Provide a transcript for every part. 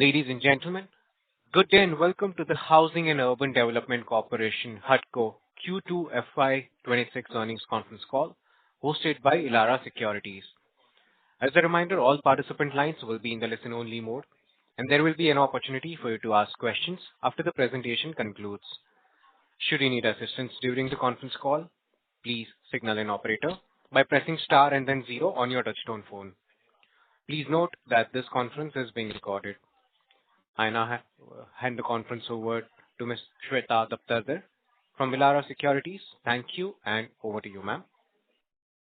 Ladies and gentlemen, good day and welcome to the Housing and Urban Development Corporation (HUDCO) Q2 FY26 earnings conference call hosted by Elara Securities. As a reminder, all participant lines will be in the listen-only mode, and there will be an opportunity for you to ask questions after the presentation concludes. Should you need assistance during the conference call, please signal an operator by pressing star and then zero on your touchtone phone. Please note that this conference is being recorded. I now hand the conference over to Ms. Shweta Daptardar from Elara Securities. Thank you, and over to you, ma'am.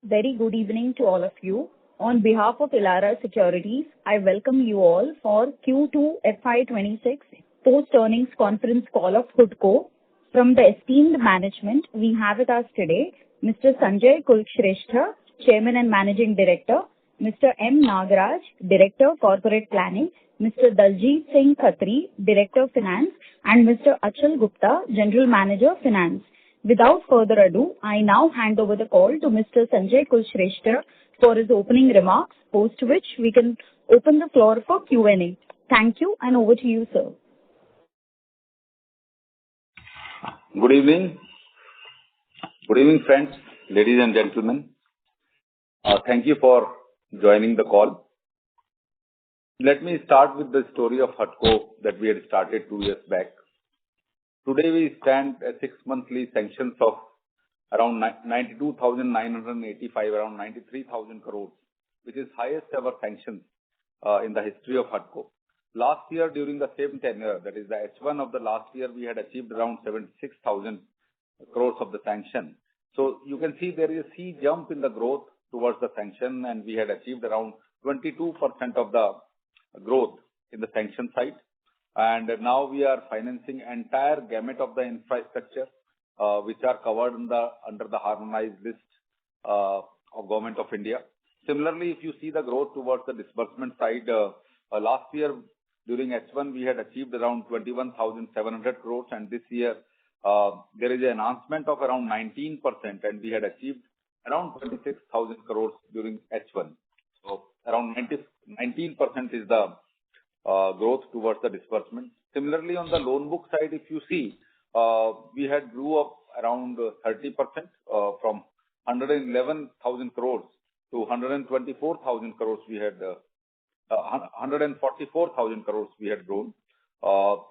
Very good evening to all of you. On behalf of Elara Securities, I welcome you all for Q2 FY26 post-earnings conference call of HUDCO. From the esteemed management, we have with us today Mr. Sanjay Kulshrestha, Chairman and Managing Director, Mr. M. Nagaraj, Director Corporate Planning, Mr. Daljit Singh Khatri, Director Finance, and Mr. Achal Gupta, General Manager Finance. Without further ado, I now hand over the call to Mr. Sanjay Kulshrestha for his opening remarks, post which we can open the floor for Q&A. Thank you, and over to you, sir. Good evening. Good evening, friends, ladies and gentlemen. Thank you for joining the call. Let me start with the story of HUDCO that we had started 2 years back. Today we stand at 6 monthly sanctions of around 92,985, around 93,000 crores, which is highest ever sanctions in the history of HUDCO. Last year during the same tenure, that is the H1 of the last year, we had achieved around 76,000 crores of the sanction. So you can see there is a sea jump in the growth towards the sanction, and we had achieved around 22% of the growth in the sanction side. And now we are financing entire gamut of the infrastructure, which are covered under the harmonized list of Government of India. Similarly, if you see the growth towards the disbursement side, last year during H1 we had achieved around 21,700 crores, and this year there is an enhancement of around 19%, and we had achieved around 26,000 crores during H1. So around 19% is the growth towards the disbursement. Similarly, on the loan book side, if you see, we had grew up around 30% from 111,000 crores to 124,000 crores. We had 144,000 crores we had grown.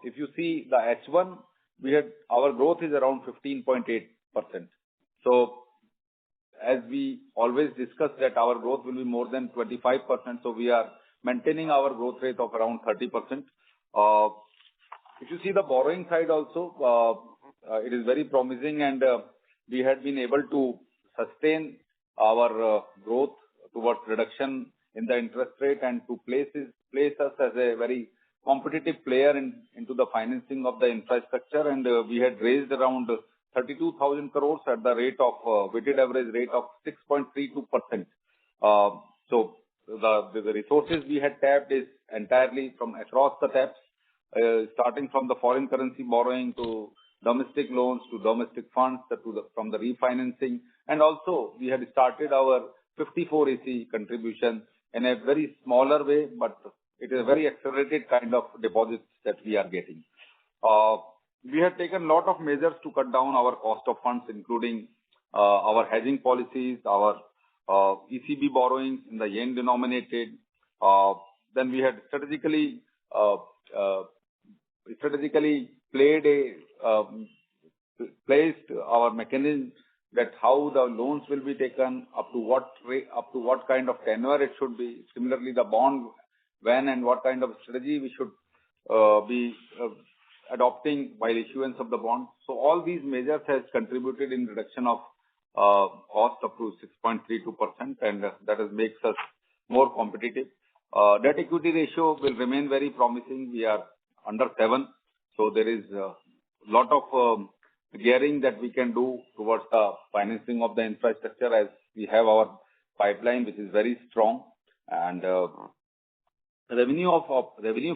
If you see the H1, our growth is around 15.8%. So as we always discuss that our growth will be more than 25%, so we are maintaining our growth rate of around 30%. If you see the borrowing side also, it is very promising, and we had been able to sustain our growth towards reduction in the interest rate and to place us as a very competitive player into the financing of the infrastructure, and we had raised around 32,000 crores at the rate of weighted average rate of 6.32%. So the resources we had tapped is entirely from across the taps, starting from the foreign currency borrowing to domestic loans to domestic funds from the refinancing, and also we had started our 54AC contribution in a very smaller way, but it is a very accelerated kind of deposits that we are getting. We have taken a lot of measures to cut down our cost of funds, including our hedging policies, our ECB borrowings in the yen denominated. Then we had strategically placed our mechanism that how the loans will be taken, up to what rate, up to what kind of tenure it should be. Similarly, the bond, when and what kind of strategy we should be adopting while issuance of the bond. So all these measures has contributed in reduction of cost up to 6.32%, and that makes us more competitive. Debt equity ratio will remain very promising. We are under 7, so there is a lot of gearing that we can do towards the financing of the infrastructure, as we have our pipeline which is very strong, and revenue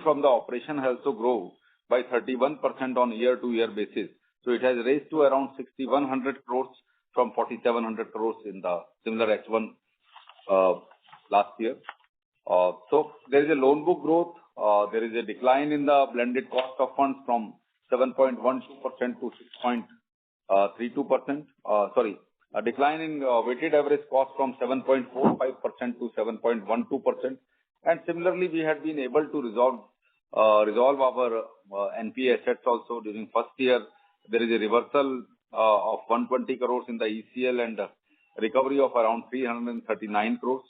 from the operation has also grown by 31% on year-to-year basis. So it has raised to around 6,100 crores from 4,700 crores in the similar H1 last year. So there is a loan book growth there is a decline in the blended cost of funds from 7.12% to 6.32%. Sorry, a decline in weighted average cost from 7.45% to 7.12%. And similarly, we had been able to resolve our NPA assets also during first year. There is a reversal of 120 crores in the ECL and recovery of around 339 crores.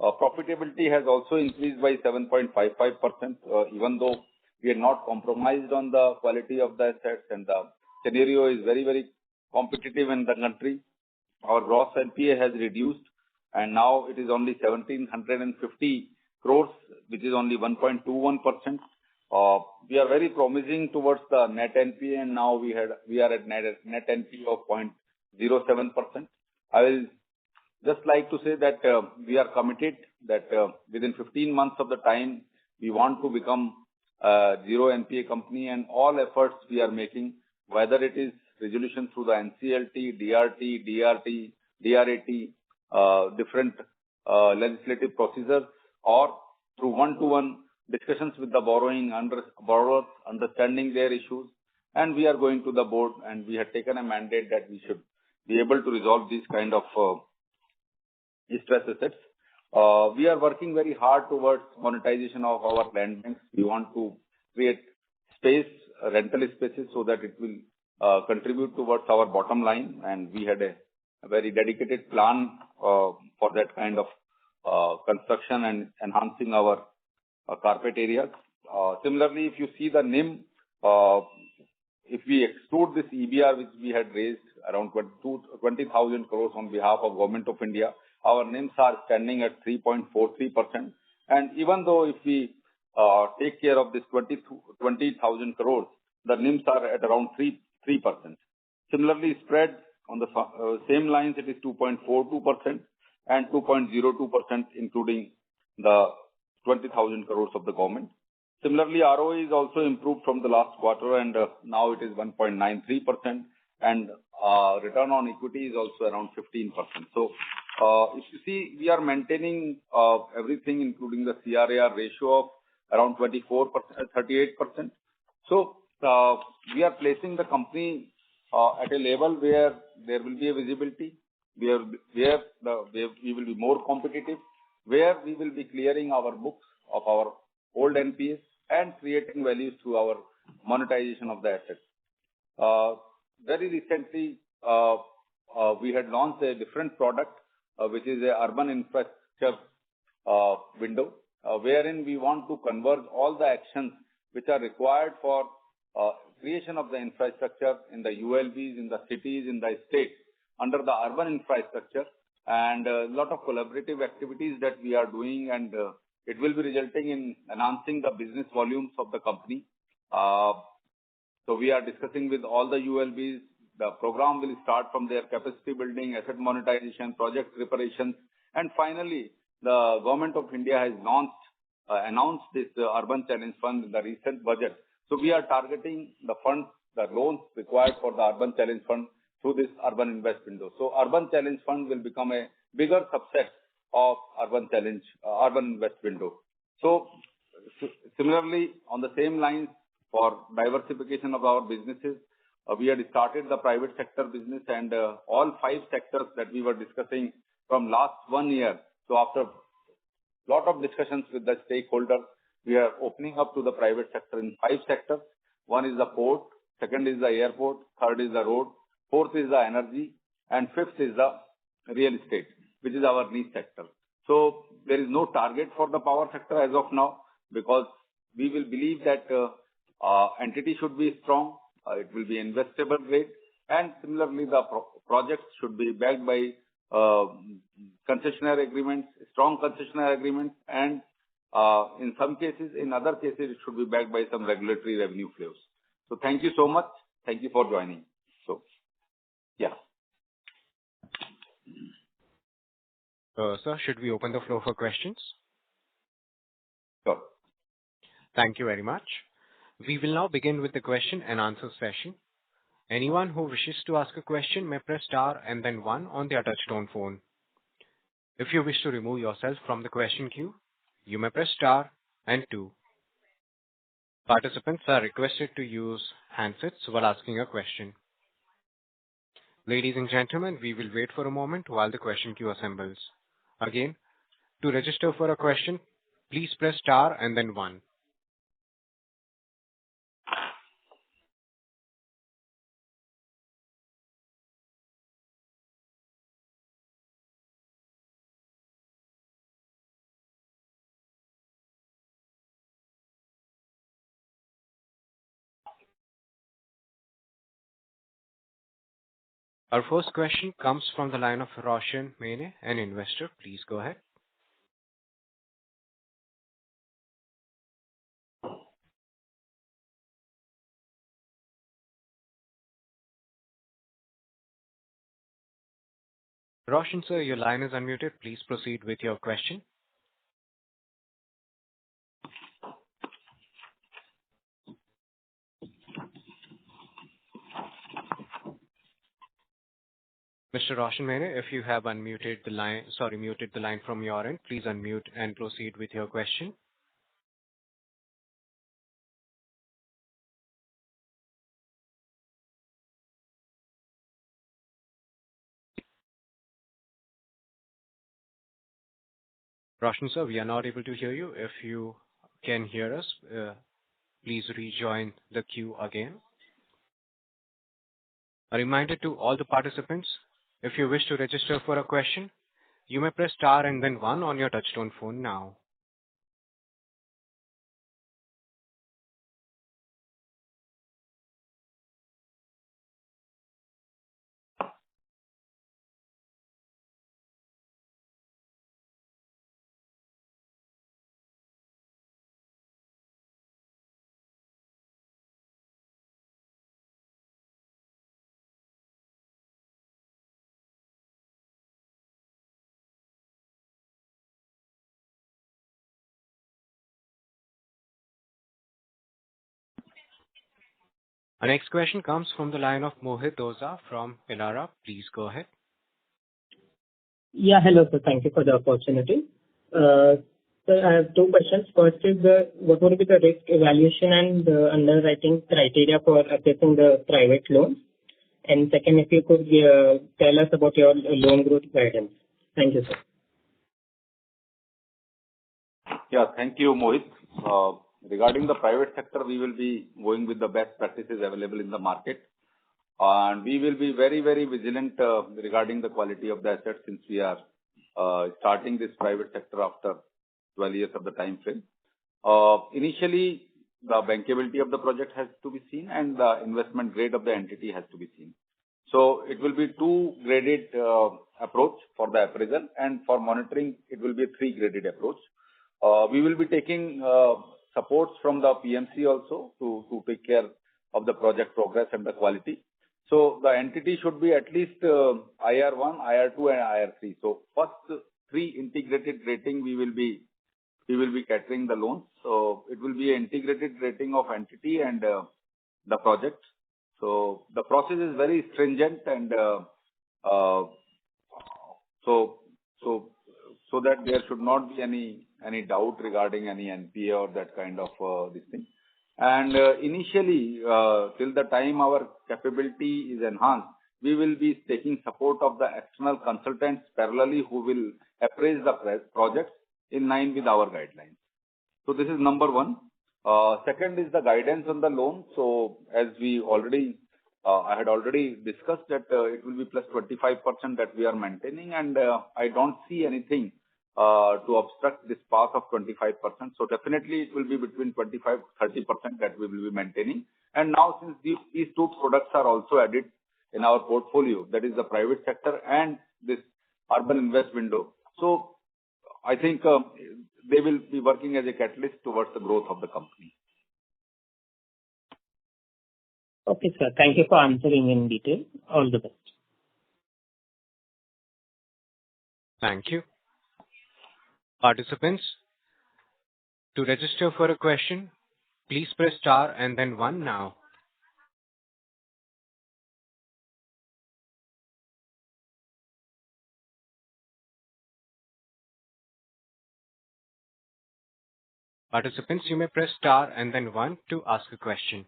Profitability has also increased by 7.55%, even though we are not compromised on the quality of the assets, and the scenario is very, very competitive in the country. Our gross NPA has reduced, and now it is only 1,750 crores, which is only 1.21%. We are very promising towards the net NPA, and now we are at net NPA of 0.07%. I will just like to say that we are committed that within 15 months of the time, we want to become a zero NPA company, and all efforts we are making, whether it is resolution through the NCLT, DRT, DRT, DRAT, different legislative procedures, or through one-to-one discussions with the borrowers, understanding their issues. And we are going to the board, and we have taken a mandate that we should be able to resolve these kind of stress assets. We are working very hard towards monetization of our land banks. We want to create space, rental spaces, so that it will contribute towards our bottom line. And we had a very dedicated plan for that kind of construction and enhancing our carpet areas. Similarly, if you see the NIM, if we exclude this EBR which we had raised around 20,000 crores on behalf of Government of India, our NIMs are standing at 3.43%. And even though if we take care of this 20,000 crores, the NIMs are at around 3%. Similarly, spread on the same lines, it is 2.42% and 2.02%, including the 20,000 crores of the government. Similarly, ROE is also improved from the last quarter, and now it is 1.93%, and return on equity is also around 15%. So, if you see, we are maintaining everything, including the CRAR ratio of around 38%. So, we are placing the company at a level where there will be a visibility, where we will be more competitive, where we will be clearing our books of our old NPAs and creating values through our monetization of the assets. Very recently, we had launched a different product, which is a urban infrastructure window, wherein we want to converge all the actions which are required for creation of the infrastructure in the ULBs, in the cities, in the states, under the urban infrastructure, and a lot of collaborative activities that we are doing, and it will be resulting in enhancing the business volumes of the company. So we are discussing with all the ULBs. The program will start from their capacity building, asset monetization, project preparations, and finally, the Government of India has announced this Urban Challenge Fund in the recent budget. So we are targeting the funds, the loans required for the Urban Challenge Fund through this Urban Invest Window. So Urban Challenge Fund will become a bigger subset of Urban Invest Window. So similarly, on the same lines, for diversification of our businesses, we had started the private sector business, and all 5 sectors that we were discussing from last 1 year. So after lot of discussions with the stakeholders, we are opening up to the private sector in 5 sectors. One is the port, second is the airport, third is the road, fourth is the energy, and fifth is the real estate, which is our niche sector. So there is no target for the power sector as of now, because we will believe that entity should be strong, it will be investable grade, and similarly the projects should be backed by concessionary agreements, strong concessionary agreements, and in some cases, in other cases, it should be backed by some regulatory revenue flows. So thank you so much. Thank you for joining. So, yeah. Sir, should we open the floor for questions? Sure. Thank you very much. We will now begin with the question and answer session. Anyone who wishes to ask a question may press star and then 1 on their touchtone phone. If you wish to remove yourself from the question queue, you may press star and 2. Participants are requested to use handsets while asking a question. Ladies and gentlemen, we will wait for a moment while the question queue assembles. Again, to register for a question, please press star and then one. Our first question comes from the line of Roshan Mene, an investor. Please go ahead. Roshan, sir, your line is unmuted. Please proceed with your question. Mr. Roshan Mene, if you have muted the line from your end, please unmute and proceed with your question. Roshan, sir, we are not able to hear you. If you can hear us, please rejoin the queue again. A reminder to all the participants, if you wish to register for a question, you may press star and then one on your touchtone phone now. Our next question comes from the line of Mohit Oza from Elara. Please go ahead. Yeah, hello, sir. Thank you for the opportunity. Sir, I have two questions. First is, what would be the risk evaluation and underwriting criteria for assessing the private loans? And second, if you could tell us about your loan growth guidance. Thank you, sir. Yeah, thank you, Mohit. Regarding the private sector, we will be going with the best practices available in the market. And we will be very, very vigilant regarding the quality of the assets since we are starting this private sector after 12 years of the time frame. Initially, the bankability of the project has to be seen and the investment grade of the entity has to be seen. So it will be two-graded approach for the appraisal, and for monitoring, it will be a three-graded approach. We will be taking supports from the PMC also to take care of the project progress and the quality. So the entity should be at least IR1, IR2, and IR3. So first three integrated rating we will be catering the loans. So it will be an integrated rating of entity and the project. So the process is very stringent and so that there should not be any doubt regarding any NPA or that kind of this thing. And initially, till the time our capability is enhanced, we will be taking support of the external consultants parallelly who will appraise the projects in line with our guidelines. So this is number one. Second is the guidance on the loan. So as we already, I had already discussed that it will be plus 25% that we are maintaining, and I don't see anything to obstruct this path of 25%. So definitely it will be between 25 to 30% that we will be maintaining. And now since these two products are also added in our portfolio, that is the private sector and this urban invest window. So I think they will be working as a catalyst towards the growth of the company. Okay, sir. Thank you for answering in detail. All the best. Thank you. Participants, to register for a question, please press star and then one now. Participants, you may press star and then one to ask a question.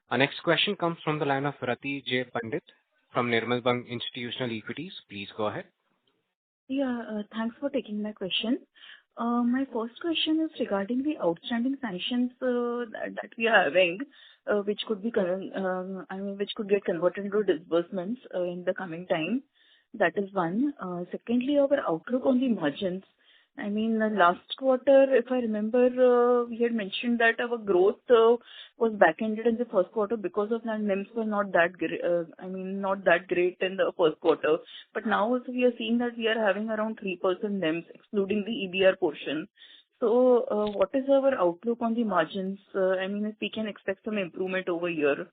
Our next question comes from the line of Rati J. Pandit from Nirmal Bang Institutional Equities. Please go ahead. Yeah, thanks for taking my question. My first question is regarding the outstanding sanctions that we are having, which could be, which could get converted into disbursements in the coming time. That is one. Secondly, our outlook on the margins. I mean, last quarter, if I remember, we had mentioned that our growth was back-ended in the first quarter because of that NIMs were not that not that great in the first quarter. But now also we are seeing that we are having around 3% NIMs, excluding the EBR portion. So, what is our outlook on the margins? If we can expect some improvement over here.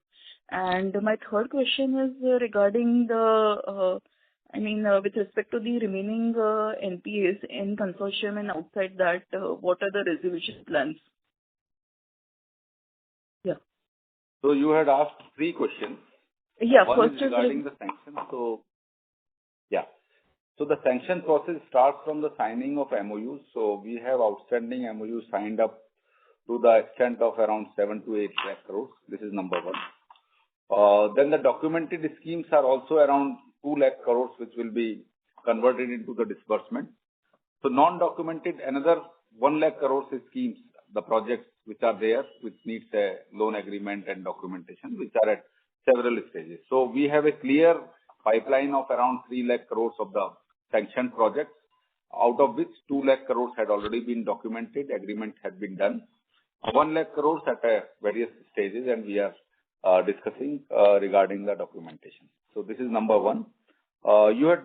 And my third question is regarding the with respect to the remaining NPAs in consortium and outside that, what are the resolution plans? Yeah. So you had asked three questions. Yeah, One first is regarding the sanction. So the sanction process starts from the signing of MOUs. So we have outstanding MOUs signed up to the extent of around 7 to 8 lakh crores. This is number one. Then the documented schemes are also around 2 lakh crores, which will be converted into the disbursement. So non-documented, another 1 lakh crores schemes, the projects which are there, which needs a loan agreement and documentation, which are at several stages. So we have a clear pipeline of around 3 lakh crores of the sanctioned projects, out of which 2 lakh crores had already been documented, agreement had been done. 1 lakh crores at various stages, and we are discussing regarding the documentation. So this is number one. You had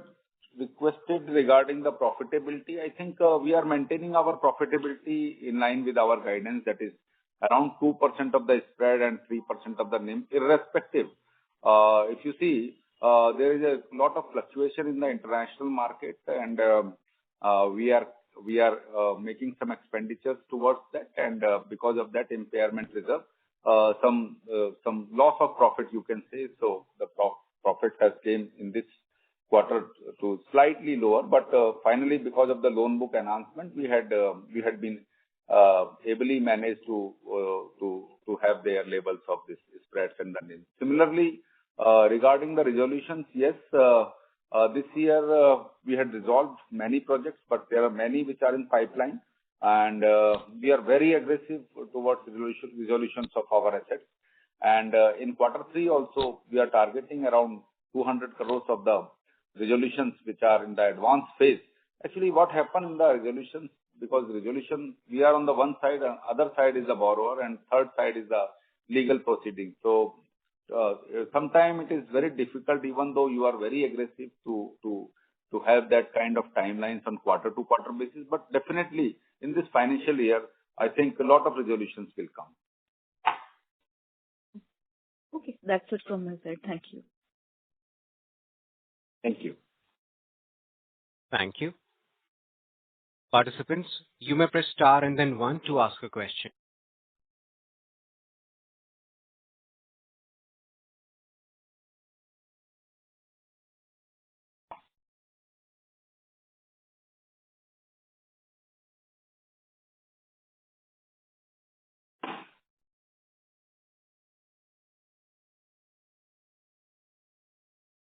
requested regarding the profitability. I think we are maintaining our profitability in line with our guidance, that is around 2% of the spread and 3% of the NIM, irrespective. If you see, there is a lot of fluctuation in the international market, and we are making some expenditures towards that, and because of that impairment reserve, some loss of profit, you can say. So the profit has came in this quarter to slightly lower, but finally, because of the loan book enhancement, we had been ably managed to have their levels of this spreads and the NIM. Similarly, regarding the resolutions, yes, this year we had resolved many projects, but there are many which are in pipeline, and we are very aggressive towards resolutions of our assets. And in quarter three also, we are targeting around 200 crores of the resolutions which are in the advanced phase. Actually, what happened in the resolutions, because resolution, we are on the one side, and other side is the borrower, and third side is the legal proceeding. So sometimes it is very difficult, even though you are very aggressive, to have that kind of timelines on quarter-to-quarter basis. But definitely, in this financial year, I think a lot of resolutions will come. Okay, that's it from my side. Thank you. Thank you. Thank you. Participants, you may press star and then one to ask a question.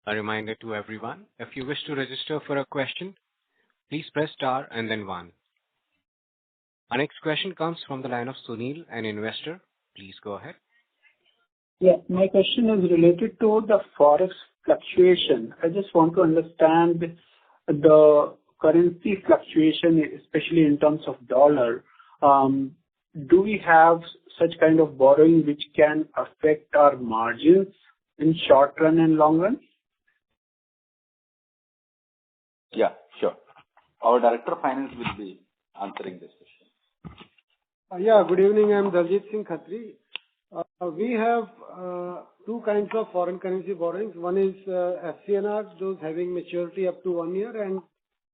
A reminder to everyone, if you wish to register for a question, please press star and then one. Our next question comes from the line of Sunil, an investor. Please go ahead. Yeah, my question is related to the forex fluctuation. I just want to understand the currency fluctuation, especially in terms of dollar. Do we have such kind of borrowing which can affect our margins in short run and long run? Yeah, sure. Our Director of Finance will be answering this question. Yeah, good evening. I am Daljit Singh Khatri. We have two kinds of foreign currency borrowings. One is FCNR, those having maturity up to 1 year, and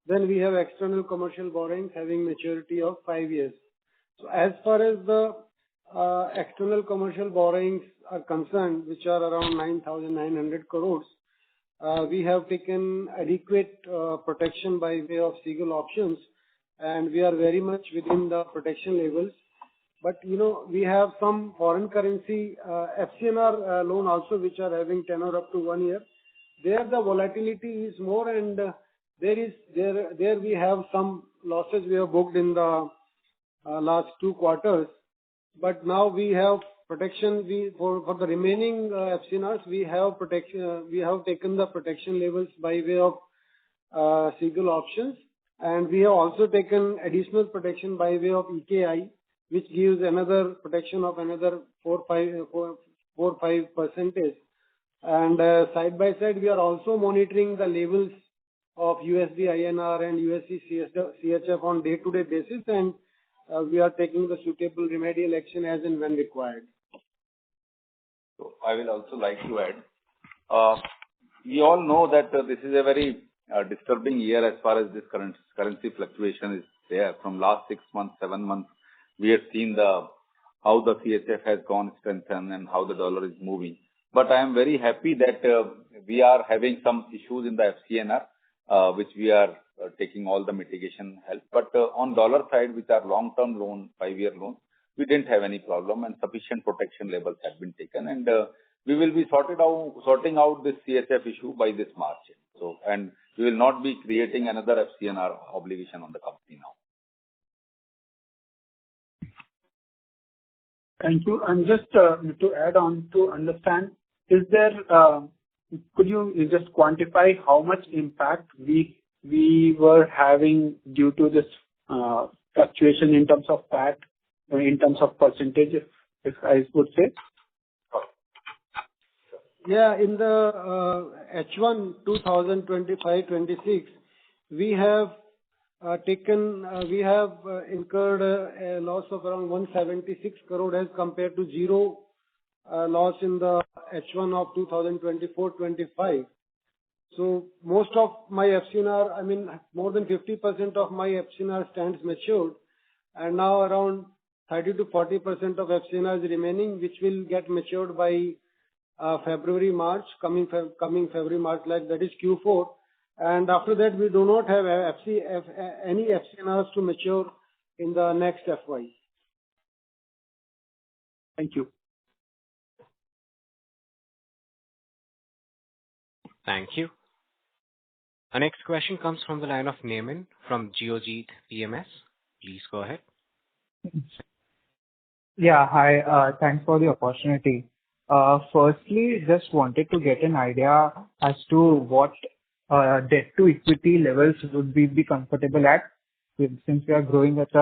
then we have external commercial borrowings having maturity of 5 years. So as far as the external commercial borrowings are concerned, which are around 9,900 crores, we have taken adequate protection by way of single options, and we are very much within the protection levels. But, we have some foreign currency FCNR loan also, which are having tenor up to 1 year. There, the volatility is more, and there we have some losses we have booked in the last 2 quarters. But now we have protection. For the remaining FCNRs, we have protection. We have taken the protection levels by way of single options, and we have also taken additional protection by way of EKI, which gives another protection of another 4-5%. And side by side, we are also monitoring the levels of USD INR and USD CHF on day-to-day basis, and we are taking the suitable remedial action as and when required. So I will also like to add, we all know that this is a very disturbing year as far as this currency fluctuation is there. From last 6 months, 7 months, we have seen how the CHF has gone strengthened and how the dollar is moving. But I am very happy that we are having some issues in the FCNR, which we are taking all the mitigation help. But on dollar side, which are long-term loan, 5-year loans, we didn't have any problem, and sufficient protection levels have been taken. And we will be sorting out this CHF issue by this March. So, and we will not be creating another FCNR obligation on the company now. Thank you. And just to add on to understand, could you just quantify how much impact we were having due to this fluctuation in terms of PAT, in terms of percentage, if I would say? Yeah, in the H1 2025-26, we have incurred a loss of around 176 crore as compared to zero loss in the H1 of 2024-25. So most of my FCNR, more than 50% of my FCNR stands matured, and now around 30 to 40% of FCNR is remaining, which will get matured by February, March, coming February, March, like that is Q4. And after that, we do not have any FCNRs to mature in the next FY. Thank you. Thank you. Our next question comes from the line of Naaman from Geojit PMS. Please go ahead. Yeah, hi. Thanks for the opportunity. Firstly, just wanted to get an idea as to what debt to equity levels would we be comfortable at, since we are growing at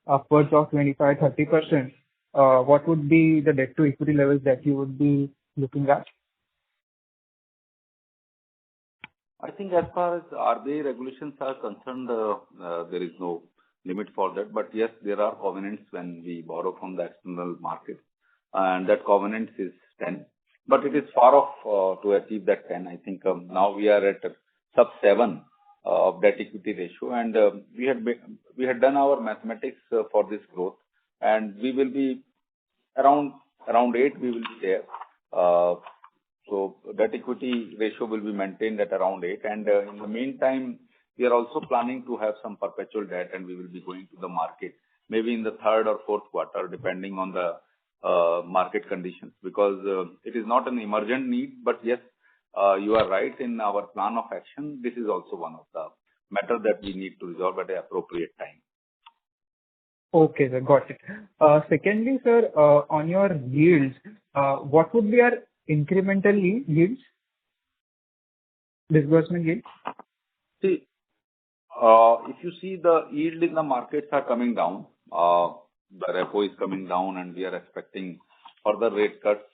upwards of 25-30%. What would be the debt to equity levels that you would be looking at? I think as far as RBI regulations are concerned, there is no limit for that. But yes, there are covenants when we borrow from the external market, and that covenant is 10. But it is far off to achieve that 10. I think now we are at sub 7 of debt equity ratio, and we had done our mathematics for this growth, and we will be around 8. We will be there. So debt equity ratio will be maintained at around 8. And in the meantime, we are also planning to have some perpetual debt, and we will be going to the market maybe in the 3rd or 4th quarter, depending on the market conditions, because it is not an emergent need. But yes, you are right, in our plan of action, this is also one of the matters that we need to resolve at the appropriate time. Okay, sir, got it. Secondly, sir, on your yields, what would be your incremental yields, disbursement yields? See, if you see, the yield in the markets are coming down. The repo is coming down, and we are expecting further rate cuts.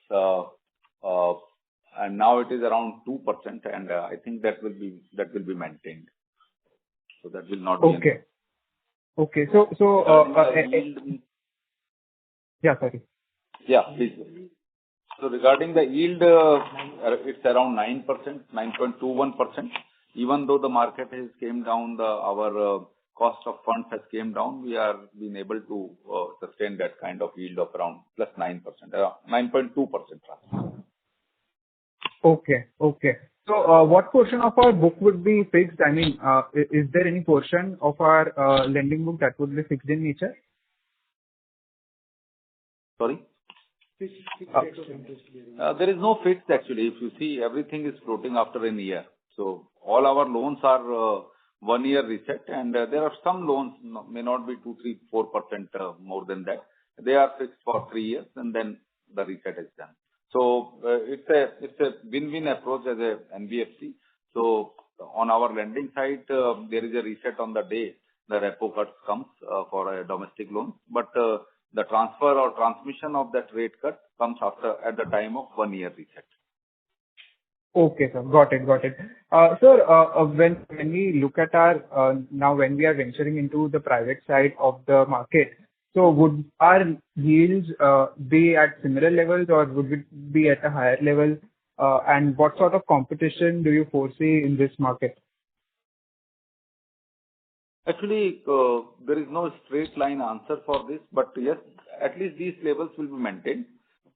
And now it is around 2%, and I think that will be maintained. So that will not be. Okay. Okay. So yeah, sorry. Yeah, please. So regarding the yield, it's around 9%, 9.21%. Even though the market has came down, our cost of funds has came down, we are being able to sustain that kind of yield of around plus 9%, 9.2%. Okay. Okay. So what portion of our book would be fixed? I mean, is there any portion of our lending book that would be fixed in nature? Sorry? Fixed rate of interest bearing. There is no fixed actually. If you see, everything is floating after a year. So all our loans are 1 year reset, and there are some loans may not be 2, 3, 4% more than that. They are fixed for 3 years, and then the reset is done. So it's a win-win approach as a NBFC. So on our lending side, there is a reset on the day the repo cut comes for a domestic loan, but the transfer or transmission of that rate cut comes at the time of 1 year reset. Okay, sir. Got it. Got it. Sir, when we look at our now when we are venturing into the private side of the market, so would our yields be at similar levels, or would it be at a higher level? And what sort of competition do you foresee in this market? Actually, there is no straight line answer for this, but yes, at least these levels will be maintained.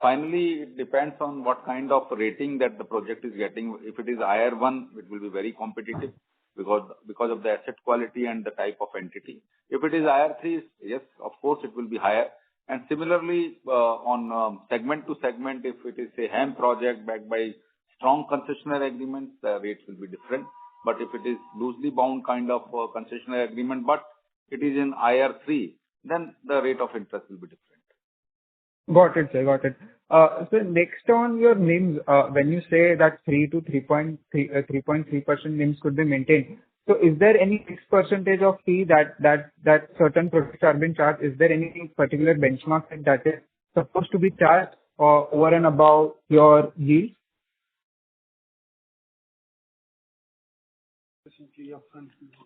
Finally, it depends on what kind of rating that the project is getting. If it is IR1, it will be very competitive because of the asset quality and the type of entity. If it is IR3, yes, of course, it will be higher. And similarly, on segment to segment, if it is a HAM project backed by strong concessionary agreements, the rates will be different. But if it is loosely bound kind of concessionary agreement, but it is in IR3, then the rate of interest will be different. Got it, sir. Got it. So next on your NIMs, when you say that 3 to 3.3% NIMs could be maintained, so is there any fixed percentage of fee that certain projects are being charged? Is there any particular benchmark that is supposed to be charged over and above your yield?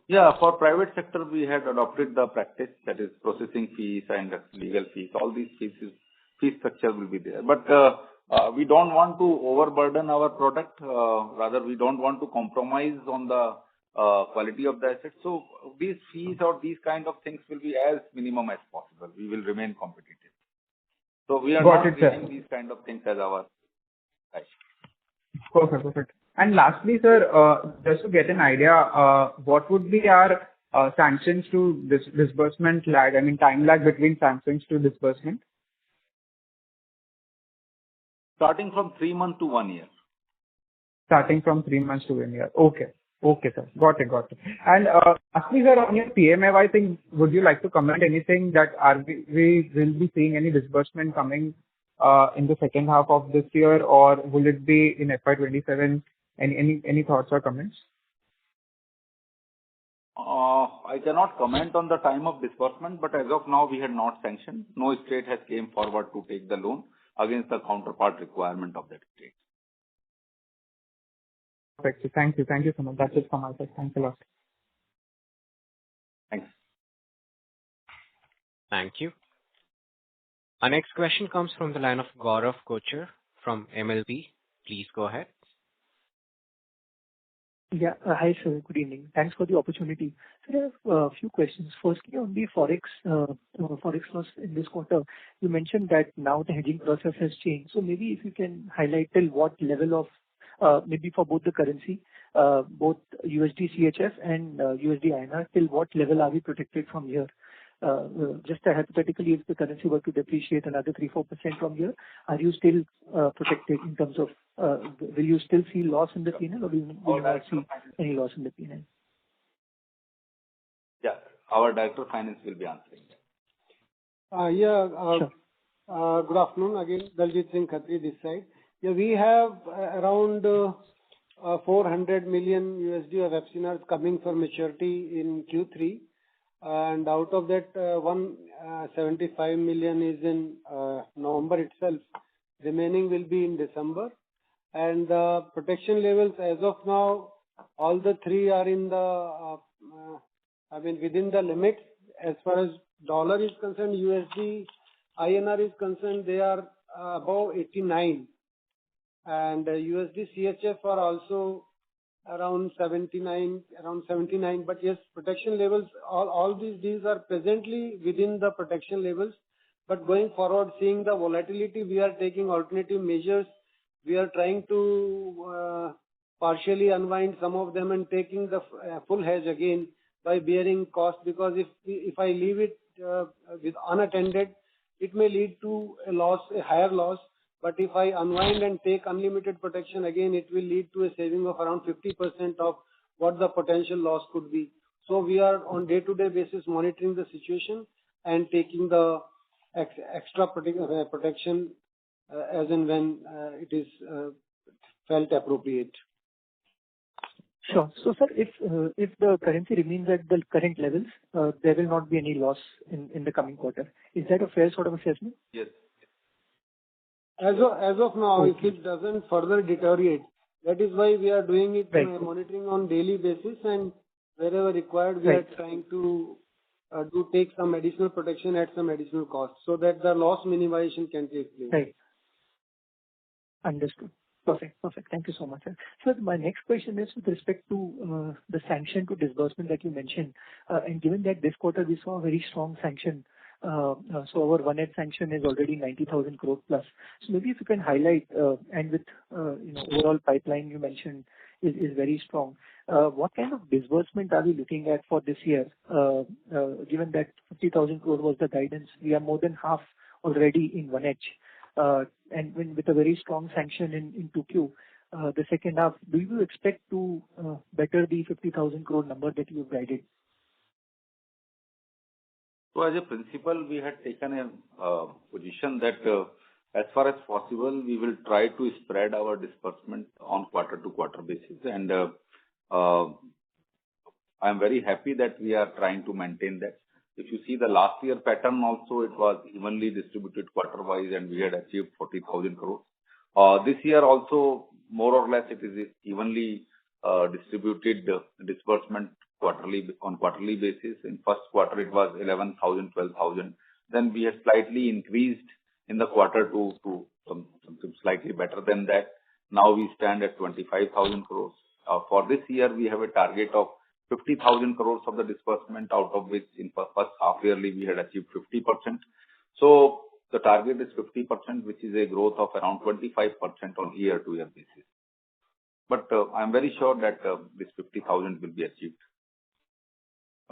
Yeah, for private sector, we had adopted the practice, that is processing fees and legal fees. All these fee structure will be there. But we don't want to overburden our product. Rather, we don't want to compromise on the quality of the asset. So these fees or these kind of things will be as minimum as possible. We will remain competitive. So we are not treating these kind of things as our right. Perfect. Perfect. And lastly, sir, just to get an idea, what would be our sanctions to disbursement lag? I mean, time lag between sanctions to disbursement? Starting from 3 months to 1 year. Starting from 3 months to 1 year. Okay. Okay, sir. Got it. Got it. And lastly, sir, on your PMAY thing, would you like to comment anything that we will be seeing any disbursement coming in the second half of this year, or will it be in FY27? Any thoughts or comments? I cannot comment on the time of disbursement, but as of now, we had not sanctioned. No state has came forward to take the loan against the counterpart requirement of that state. Perfect. Thank you. Thank you so much. That's it from my side. Thanks a lot. Thanks. Thank you. Our next question comes from the line of Gaurav Kochar from MLP. Please go ahead. Yeah. Hi, sir. Good evening. Thanks for the opportunity. So there are a few questions. Firstly, on the forex loss in this quarter, you mentioned that now the hedging process has changed. So maybe if you can highlight till what level of, maybe for both the currency, both USD CHF and USD INR, till what level are we protected from here? Just hypothetically, if the currency were to depreciate another 3-4% from here, are you still protected in terms of, will you still see loss in the P&L, or will you not see any loss in the P&L? Yeah, our Director of Finance will be answering that. Sure. Good afternoon again, Daljit Singh Khatri this side. Yeah, we have around $400 million USD of FCNRs coming for maturity in Q3. And out of that, 175 million is in November itself. Remaining will be in December. And the protection levels as of now, all the three are in the, within the limits. As far as dollar is concerned, USD, INR is concerned, they are above 89. And USD CHF are also around 79. But yes, protection levels, all these deals are presently within the protection levels. But going forward, seeing the volatility, we are taking alternative measures. We are trying to partially unwind some of them and taking the full hedge again by bearing cost. Because if I leave it with unattended, it may lead to a loss, a higher loss. But if I unwind and take unlimited protection, again, it will lead to a saving of around 50% of what the potential loss could be. So we are on day-to-day basis monitoring the situation and taking the extra protection as and when it is felt appropriate. Sure. So, sir, if the currency remains at the current levels, there will not be any loss in the coming quarter. Is that a fair sort of assessment? Yes. As of now, if it doesn't further deteriorate, that is why we are doing it, monitoring on daily basis, and wherever required, we are trying to take some additional protection at some additional cost, so that the loss minimization can take place. Right. Understood. Perfect. Thank you so much, sir. Sir, my next question is with respect to the sanction to disbursement that you mentioned. And given that this quarter we saw a very strong sanction, so our 1H sanction is already 90,000 crore plus. So maybe if you can highlight, and with overall pipeline you mentioned is very strong. What kind of disbursement are we looking at for this year? Given that 50,000 crore was the guidance, we are more than half already in 1H. And with a very strong sanction in 2Q, the second half, do you expect to better the 50,000 crore number that you have guided? So as a principle, we had taken a position that as far as possible, we will try to spread our disbursement on quarter-to-quarter basis. And I am very happy that we are trying to maintain that. If you see the last year pattern also, it was evenly distributed quarter-wise, and we had achieved 40,000 crores. This year also, more or less, it is evenly distributed disbursement on quarterly basis. In first quarter, it was 11,000, 12,000. Then we had slightly increased in the quarter to something slightly better than that. Now we stand at 25,000 crores. For this year, we have a target of 50,000 crores of the disbursement, out of which in first half yearly we had achieved 50%. So the target is 50%, which is a growth of around 25% on year-to-year basis. But I am very sure that this 50,000 will be achieved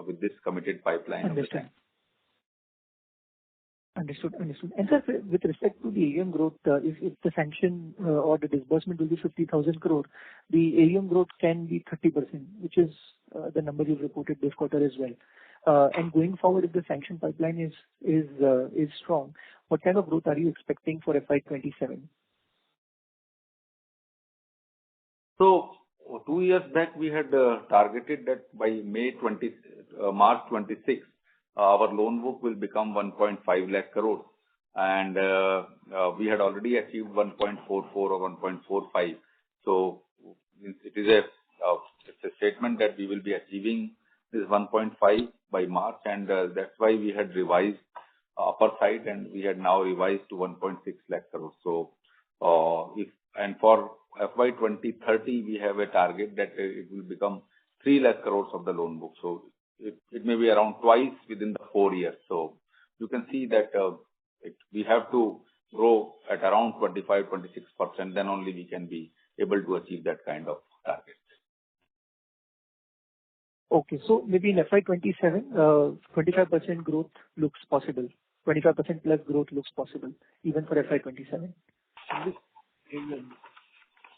with this committed pipeline. Understood. And sir, with respect to the AUM growth, if the sanction or the disbursement will be 50,000 crore, the AUM growth can be 30%, which is the number you've reported this quarter as well. And going forward, if the sanction pipeline is strong, what kind of growth are you expecting for FY27? So 2 years back, we had targeted that by March 26, our loan book will become 1.5 lakh crores. And we had already achieved 1.44 or 1.45. So it is it's a statement that we will be achieving this 1.5 by March. And that's why we had revised upper side, and we had now revised to 1.6 lakh crores. So and for FY2030, we have a target that it will become 3 lakh crores of the loan book. So it may be around twice within the 4 years. So you can see that we have to grow at around 25-26%, then only we can be able to achieve that kind of target. Okay, so maybe in FY27, 25% growth looks possible. 25% plus growth looks possible, even for FY27.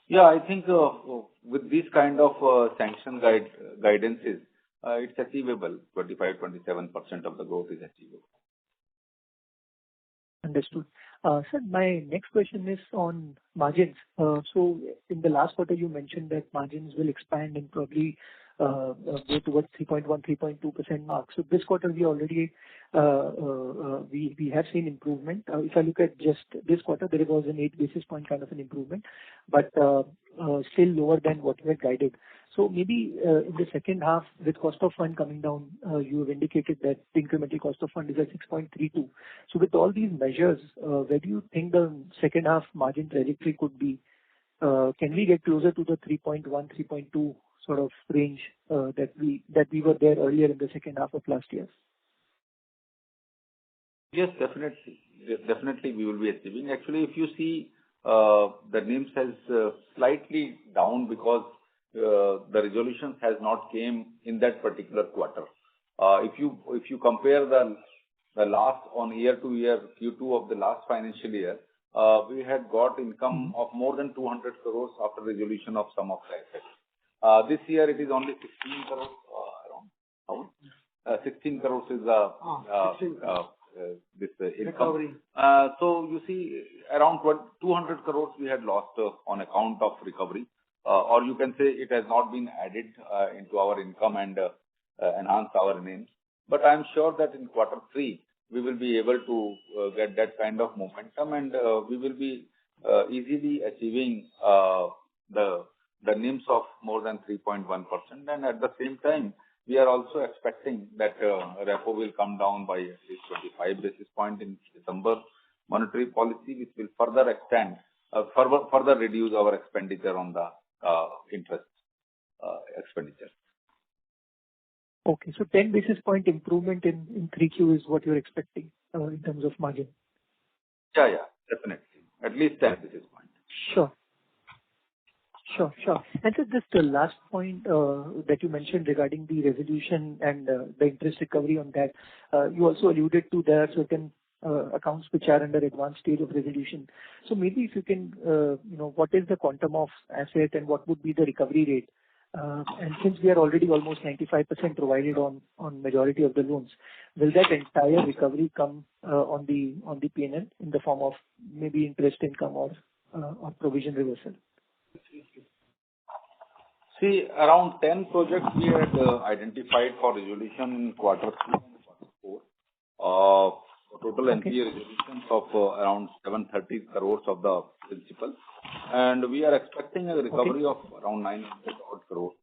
Yeah, I think with these kind of sanction guidances, it's achievable. 25-27% of the growth is achievable. Understood. Sir, my next question is on margins. So in the last quarter, you mentioned that margins will expand and probably go towards 3.1-3.2% mark. So this quarter, we already we have seen improvement. If I look at just this quarter, there was an 8 basis point kind of an improvement, but still lower than what we had guided. So maybe in the second half, with cost of fund coming down, you have indicated that the incremental cost of fund is at 6.32. So with all these measures, where do you think the second half margin trajectory could be? Can we get closer to the 3.1, 3.2 sort of range that we were there earlier in the second half of last year? Yes, definitely. Definitely we will be achieving. Actually, if you see, the NIMs has slightly down because the resolutions has not came in that particular quarter. If you compare the on year-to-year Q2 of the last financial year, we had got income of more than 200 crores after resolution of some of the assets. This year it is only 16 crores, around. How much? 16 crores is this income. Recovery. So you see, around 200 crores we had lost on account of recovery, or you can say it has not been added into our income and enhance our names. But I'm sure that in quarter 3 we will be able to get that kind of momentum, and we will be easily achieving the NIMs of more than 3.1%. And at the same time, we are also expecting that repo will come down by at least 25 basis points in December monetary policy, which will further further reduce our expenditure on the interest expenditure. Okay, so 10 basis point improvement in 3Q is what you're expecting in terms of margin? Yeah, definitely. At least 10 basis points. Sure. And so just the last point that you mentioned regarding the resolution and the interest recovery on that, you also alluded to there are certain accounts which are under advanced stage of resolution. So maybe if you can, what is the quantum of asset and what would be the recovery rate? And since we are already almost 95% provided on majority of the loans, will that entire recovery come on the P&L in the form of maybe interest income or provision reversal? See, around 10 projects we had identified for resolution in quarter 3 and quarter 4. Total NPA resolutions of around 730 crores of the principal. And we are expecting a recovery of around 900 crores.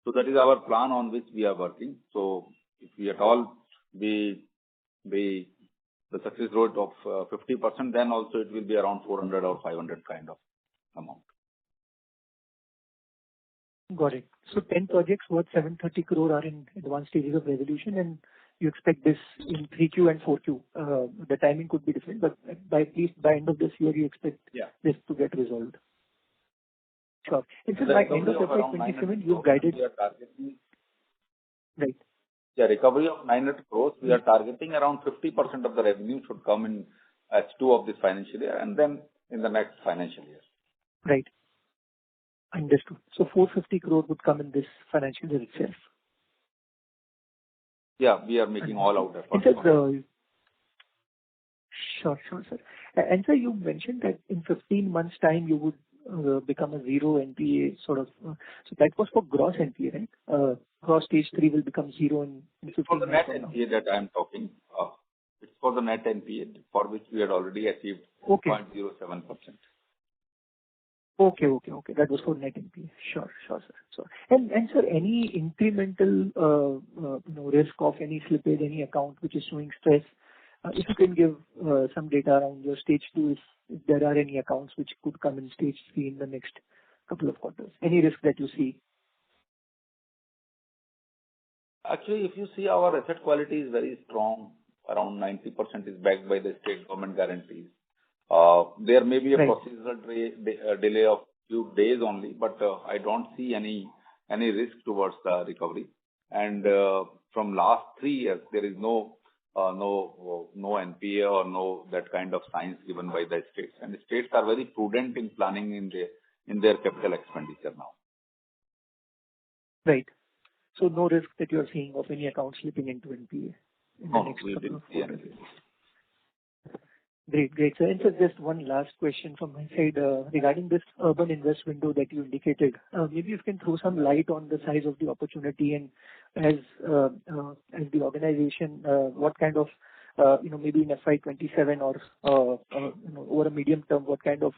So that is our plan on which we are working. So if we at all the success rate of 50%, then also it will be around 400 or 500 kind of amount. Got it. So 10 projects worth 730 crore are in advanced stages of resolution, and you expect this in 3Q and 4Q. The timing could be different, but at least by end of this year, you expect this to get resolved. Sure. And so by end of FY27, you've guided. Right. Yeah, recovery of 900 crores. We are targeting around 50% of the revenue should come in H2 of this financial year, and then in the next financial year. Right. Understood. So 450 crore would come in this financial year itself. Yeah, we are making all out efforts. Sure, sir. And sir, you mentioned that in 15 months' time you would become a zero NPA sort of. So that was for gross NPA, right? Gross stage 3 will become zero in 15 for the months. Net NPA that I am talking. It's for the net NPA for which we had already achieved 0.07%. Okay. That was for net NPA. Sure, sir. So, and sir, any incremental risk of any slippage, any account which is showing stress, if you can give some data around your stage 2, if there are any accounts which could come in stage 3 in the next couple of quarters, any risk that you see? Actually, if you see, our asset quality is very strong. Around 90% is backed by the state government guarantees. There may be a procedural delay of few days only, but I don't see any risk towards the recovery. And from last 3 years, there is no NPA or no that kind of signs given by the states. And the states are very prudent in planning in their capital expenditure now. Right. So no risk that you are seeing of any account slipping into NPA in the next couple of quarters. Great. So, and so just one last question from my side regarding this urban invest window that you indicated. Maybe you can throw some light on the size of the opportunity, and as the organization, what kind of maybe in FY27 or over a medium term, what kind of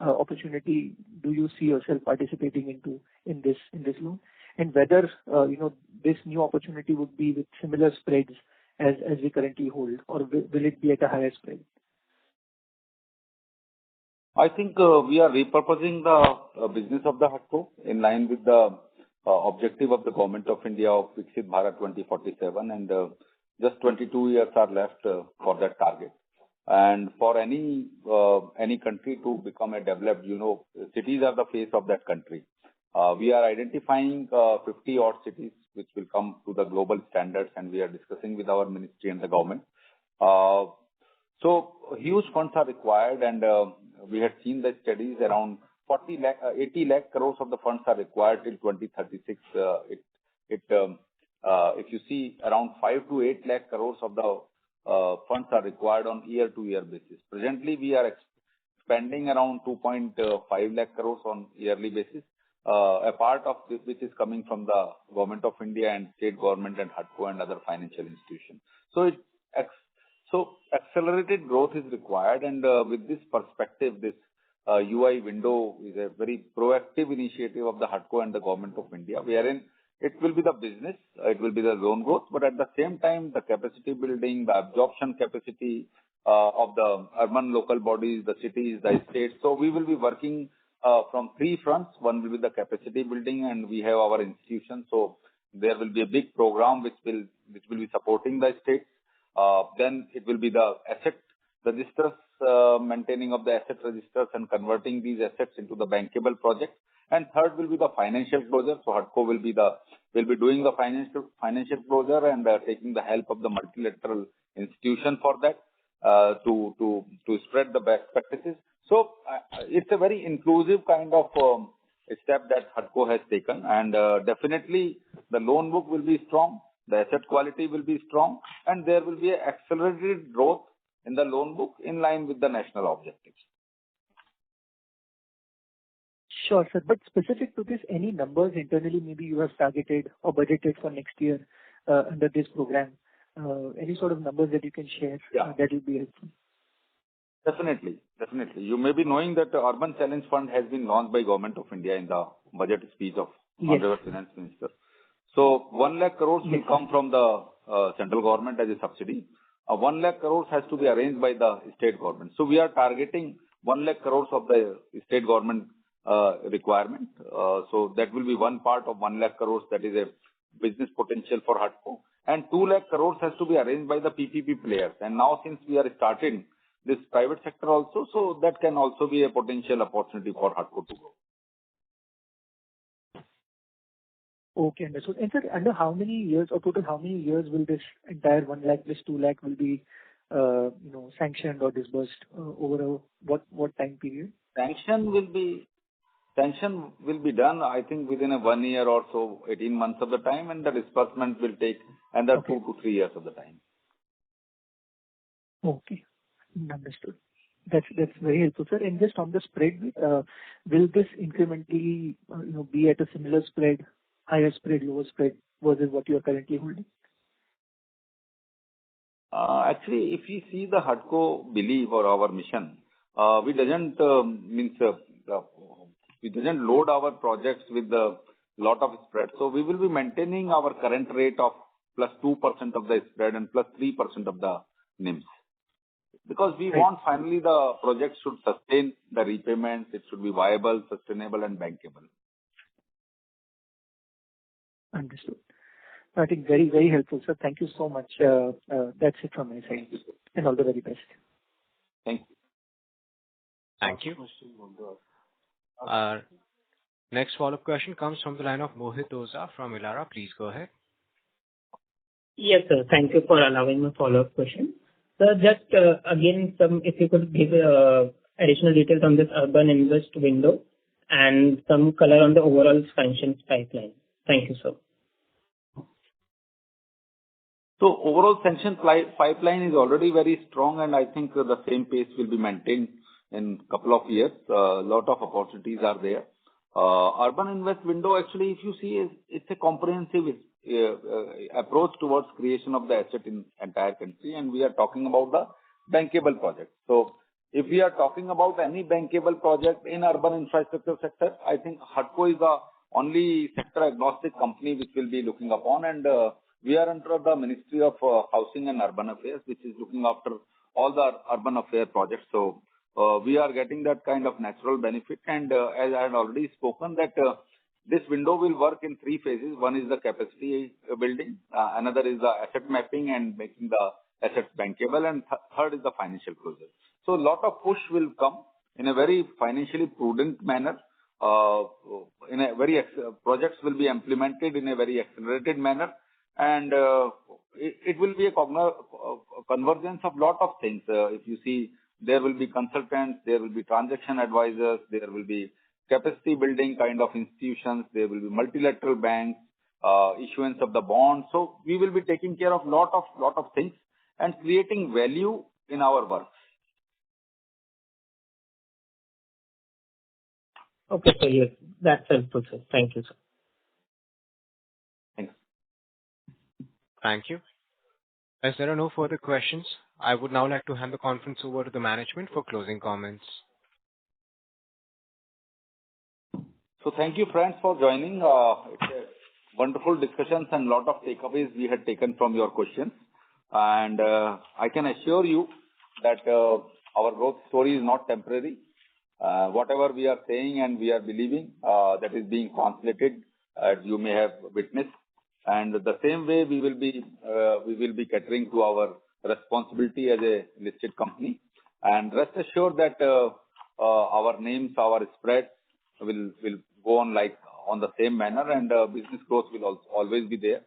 opportunity do you see yourself participating into in this loan, and whether this new opportunity would be with similar spreads as we currently hold, or will it be at a higher spread? I think we are repurposing the business of the HUDCO in line with the objective of the Government of India of Viksit Bharat 2047, and just 22 years are left for that target. And for any country to become a developed, cities are the face of that country. We are identifying 50 odd cities which will come to the global standards, and we are discussing with our ministry and the government. So huge funds are required, and we had seen the studies around 80 lakh crores of the funds are required till 2036. If you see, around 5 to 8 lakh crores of the funds are required on year-to-year basis. Presently, we are spending around 2.5 lakh crores on yearly basis. A part of this which is coming from the Government of India and state government and HUDCO and other financial institutions. So accelerated growth is required, and with this perspective, this UI window is a very proactive initiative of the HUDCO and the Government of India, wherein it will be the business, it will be the loan growth, but at the same time, the capacity building, the absorption capacity of the urban local bodies, the cities, the states. So we will be working from three fronts. One will be the capacity building, and we have our institutions. So there will be a big program which will be supporting the states. Then it will be the asset registers, maintaining of the asset registers and converting these assets into the bankable projects. And third will be the financial closure. So HUDCO will be doing the financial closure and taking the help of the multilateral institution for that to spread the best practices. So it's a very inclusive kind of step that HUDCO has taken, and definitely the loan book will be strong, the asset quality will be strong, and there will be an accelerated growth in the loan book in line with the national objectives. Sure, sir. But specific to this, any numbers internally maybe you have targeted or budgeted for next year under this program? Any sort of numbers that you can share? Yeah. That will be helpful. Definitely. You may be knowing that the Urban Challenge Fund has been launched by Government of India in the budget speech of Honorable Finance Minister. So 1 lakh crores will come from the central government as a subsidy. 1 lakh crores has to be arranged by the state government. So we are targeting 1 lakh crores of the state government requirement. So that will be one part of 1 lakh crores, that is a business potential for HUDCO. And 2 lakh crores has to be arranged by the PPP players. And now since we are starting this private sector also, so that can also be a potential opportunity for HUDCO to grow. Okay, understood. And sir, under how many years or total how many years will this entire 1 lakh plus 2 lakh will be sanctioned or disbursed over what time period? Sanction will be done, I think, within a 1 year or so, 18 months of the time, and the disbursement will take another 2 to 3 years of the time. Okay, understood. That's very helpful, sir. And just on the spread, will this incrementally be at a similar spread, higher spread, lower spread versus what you are currently holding? Actually, if you see the HUDCO belief or our mission, we doesn't load our projects with a lot of spread. So we will be maintaining our current rate of plus 2% of the spread and plus 3% of the NIMs. Because we want finally the project should sustain the repayments, it should be viable, sustainable and bankable. Understood. I think very, very helpful, sir. Thank you so much. That's it from my side. And all the very best. Thank you. Thank you. Next follow-up question comes from the line of Mohit Oza from Elara. Please go ahead. Yes, sir. Thank you for allowing me follow-up question. Sir, just again, if you could give additional details on this urban invest window and some color on the overall sanctions pipeline. Thank you, sir. So overall sanction pipeline is already very strong, and I think the same pace will be maintained in a couple of years. A lot of opportunities are there. Urban invest window, actually, if you see, it's a comprehensive approach towards creation of the asset in entire country, and we are talking about the bankable project. So if we are talking about any bankable project in urban infrastructure sector, I think HUDCO is the only sector agnostic company which will be looking upon, and we are under the Ministry of Housing and Urban Affairs, which is looking after all the urban affair projects. So we are getting that kind of natural benefit, and as I had already spoken that this window will work in three phases. One is the capacity building, another is the asset mapping and making the assets bankable, and third is the financial closure. So a lot of push will come in a very financially prudent manner. in a very projects will be implemented in a very accelerated manner, and it will be a convergence of lot of things. If you see, there will be consultants, there will be transaction advisors, there will be capacity building kind of institutions, there will be multilateral banks, issuance of the bonds. So we will be taking care of lot of things and creating value in our work. Okay, sir. Yes, that's helpful, sir. Thank you, sir. Thanks. Thank you. As there are no further questions, I would now like to hand the conference over to the management for closing comments. So thank you, friends, for joining. It's a wonderful discussions and lot of takeaways we had taken from your questions. And I can assure you that our growth story is not temporary. Whatever we are saying and we are believing, that is being translated, as you may have witnessed. And the same way we will be catering to our responsibility as a listed company. And rest assured that our names, our spreads will go on like on the same manner, and business growth will also always be there.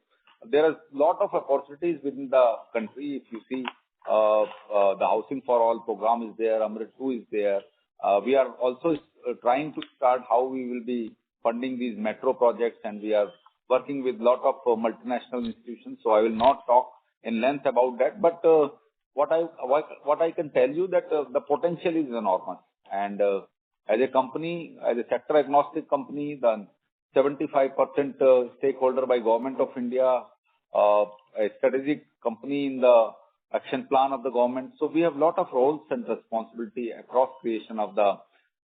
There are a lot of opportunities within the country. If you see, the Housing for All program is there, Amrit 2 is there. We are also trying to start how we will be funding these metro projects, and we are working with lot of multinational institutions. So I will not talk in length about that, but what I can tell you that the potential is enormous. And as a company, as a sector agnostic company, the 75% stakeholder by Government of India, a strategic company in the action plan of the government. So we have a lot of roles and responsibility across creation of the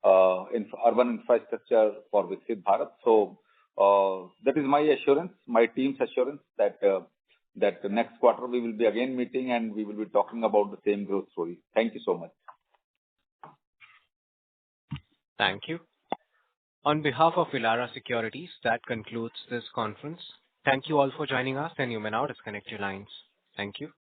urban infrastructure for Viksit Bharat. So that is my assurance, my team's assurance that that the next quarter we will be again meeting and we will be talking about the same growth story. Thank you so much. Thank you. On behalf of Elara Securities, that concludes this conference. Thank you all for joining us, and you may now disconnect your lines. Thank you.